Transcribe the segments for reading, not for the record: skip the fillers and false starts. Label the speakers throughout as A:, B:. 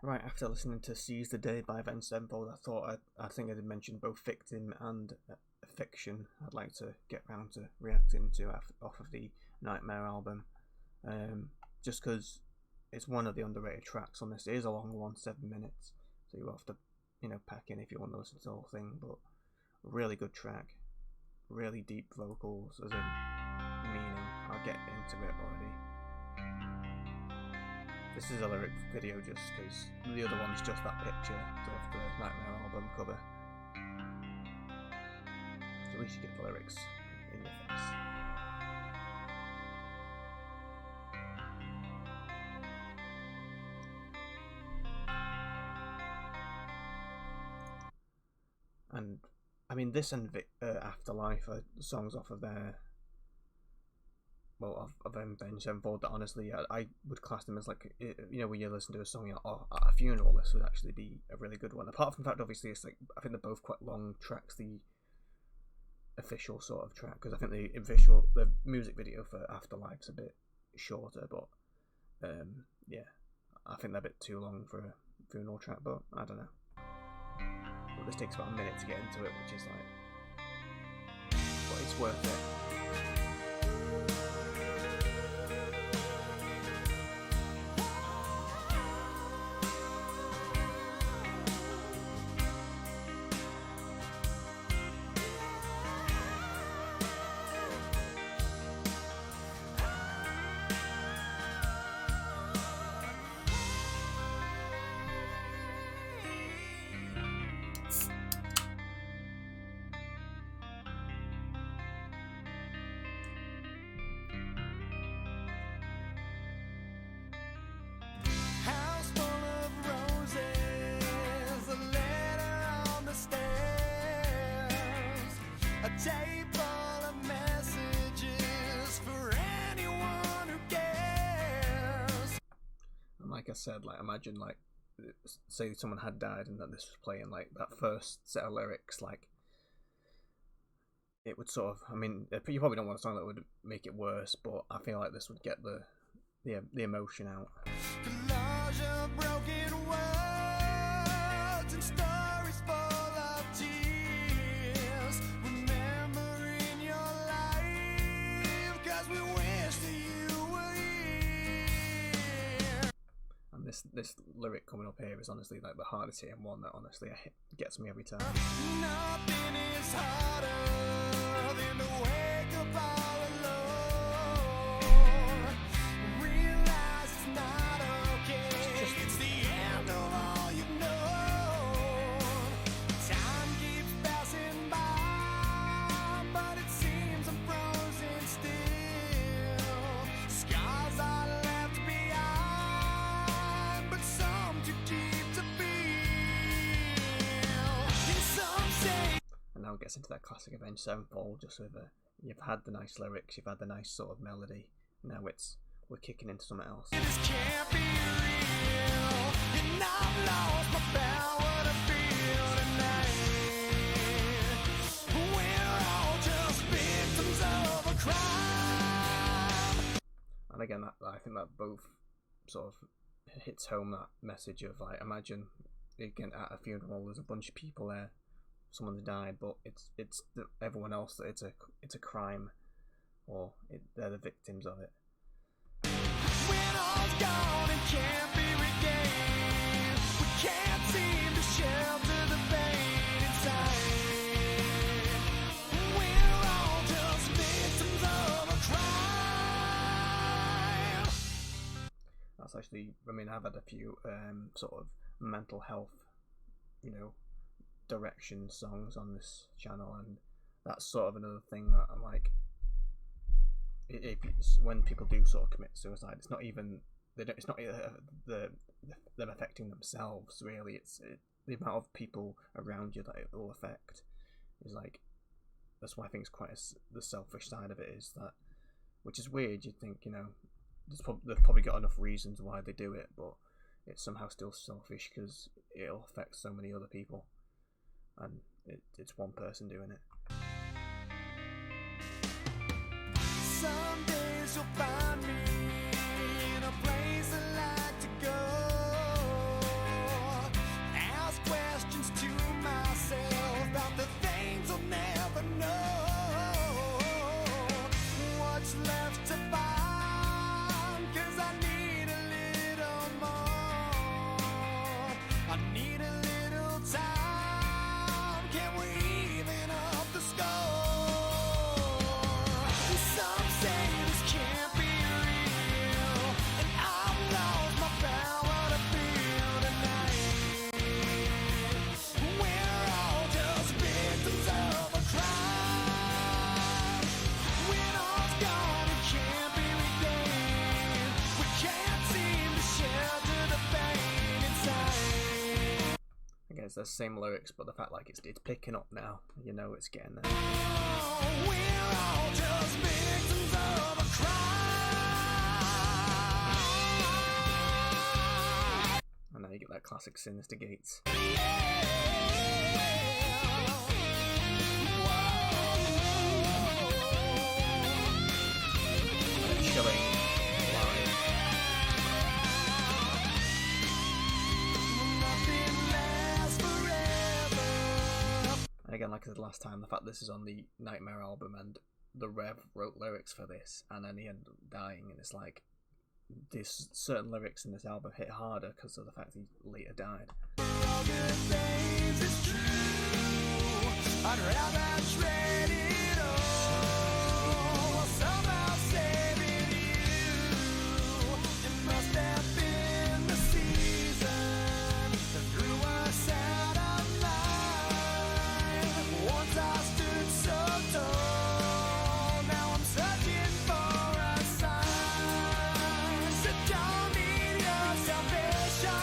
A: Right, after listening to Seize the Day by Avenged Sevenfold, I think I did mention both Victim and Fiction I'd like to get round to reacting to off of the Nightmare album. Just because it's one of the underrated tracks on this. It is a long one, 7 minutes, so you have to, pack in if you want to listen to the whole thing, but really good track. Really deep vocals, as in meaning. I'll get into it already. This is a lyric video just because the other one's just that picture of the Nightmare album cover. So at least you get the lyrics in your face. And I mean, this and Afterlife are songs off of their, of Avenged Sevenfold that honestly I would class them as like, when you listen to a song, you're like, oh, at a funeral this would actually be a really good one. Apart from the fact, obviously, it's like, I think they're both quite long tracks, the official sort of track, because I think the music video for Afterlife's a bit shorter, but yeah, I think they're a bit too long for a funeral track, but I don't know. But this takes about a minute to get into it, which is like, but it's worth it.
B: Tape full of messages for anyone who cares.
A: And like I said, like imagine like say someone had died and that this was playing, like that first set of lyrics, like it would sort of, I mean, you probably don't want a song that would make it worse, but I feel like this would get the emotion out.
B: Collage of broken words and stories full of tears, remembering your life, 'cause we wish that you were here.
A: And this lyric coming up here is honestly like the hardest hitting one that honestly gets me every time.
B: Nothing is harder than to wake up all alone. Realize it's not okay. It's the end of all you've known. Time keeps passing by, but it seems I'm frozen still. Scars are left behind, but some too deep to feel. And some say.
A: And now it gets into that classic Avenged Sevenfold, just with you've had the nice lyrics, you've had the nice sort of melody, now we're kicking into something else.
B: This can't be real, and I've lost my power to feel tonight. We're all just victims of a crime.
A: And again, I think that both sort of hits home that message of like, imagine again at a funeral, there's a bunch of people there, someone's died, but it's everyone else that it's a crime, or they're the victims of it.
B: When all's gone and can't be regained, we can't seem to shelter the pain inside. We're all just victims of a crime.
A: That's actually, I mean, I've had a few sort of mental health, direction songs on this channel, and that's sort of another thing that I'm like, when people do sort of commit suicide, it's not even them affecting themselves really. It's the amount of people around you that it will affect is like, that's why I think it's quite the selfish side of it is that, which is weird. You'd think they've probably got enough reasons why they do it, but it's somehow still selfish because it'll affect so many other people, and it's one person doing it.
B: Some days you'll find me in a place I like to go. I need a little time. Can we even up the score? Some say this can't be real, and I've lost my power to feel tonight. We're all just victims of a crime. When all's gone, it can't be regained. We can't seem to shelter the pain inside.
A: I guess the same lyrics, but the fact like it's picking up now. You know it's getting there.
B: Oh, we're all just victims of a crime.
A: And now you get that classic Sinister Gates. Chilling line.
B: Nothing lasts forever.
A: And again, like I said last time, the fact this is on the Nightmare album and the Rev wrote lyrics for this, and then he ended up dying, and it's like this certain lyrics in this album hit harder because of the fact he later died.
B: All good things is true. I'd rather trade it all. Somehow saving you. It must have been the season that threw us out of line. Once I stood so tall, now I'm searching for a sign. So don't need your salvation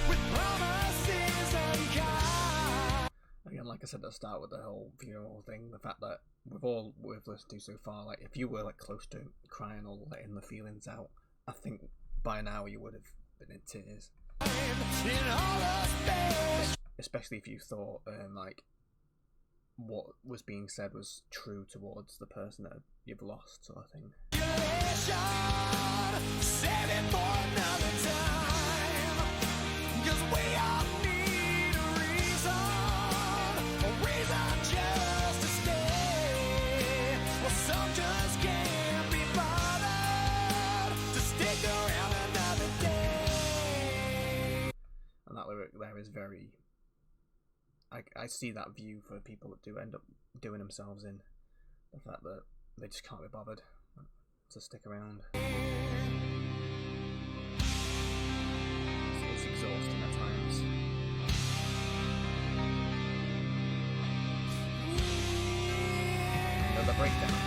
B: with promises unkind.
A: Again, like I said at the start with the whole funeral thing, the fact that we've listened to so far, like if you were like close to crying or letting the feelings out, I think by now you would have been in tears.
B: In all of space.
A: Especially if you thought like what was being said was true towards the person that you've lost, sort of thing.
B: Save it for another time. 'Cause we all need a reason just to stay. Well, some just can't be bothered to stick around another day.
A: And that lyric there is very... I see that view for people that do end up doing themselves in. The fact that they just can't be bothered to stick around. It's exhausting at times. Another breakdown.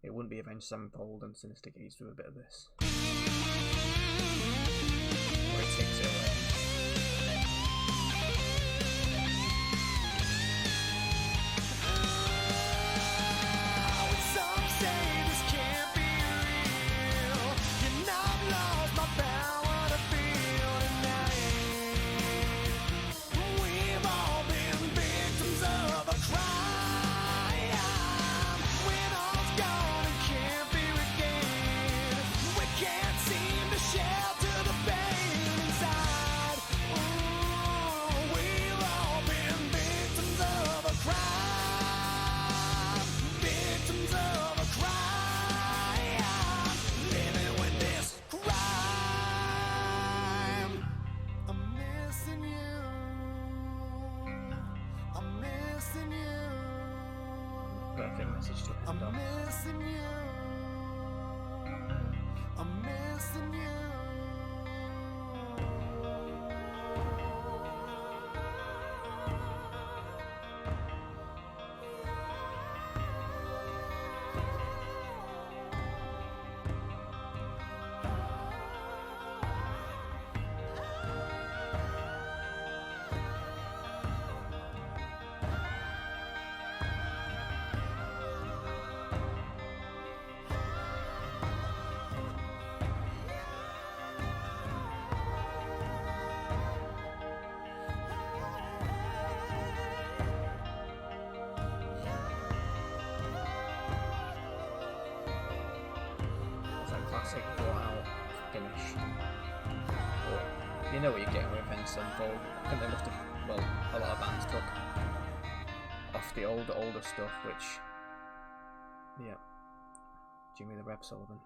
A: It wouldn't be Avenged Sevenfold and Sinister Gates with a bit of this. Or it takes it away.
B: Some say this can't be real, and I've lost my power to feel tonight. We've all been victims of a crime. When all's gone, it can't be regained. We can't seem to shelter the pain inside. Ooh, we've all been victims of a crime. Victims of a crime. Living with this crime. I'm missing you. I'm missing you.
A: Perfect message to
B: I'm
A: end on.
B: missing you. I'm missing you.
A: It's a classic 4 hour ish. But you know what you're getting with Avenged Sevenfold. I think they must have, well, a lot of bands took off the older stuff, which, yeah. Jimmy the Reb Sulivan.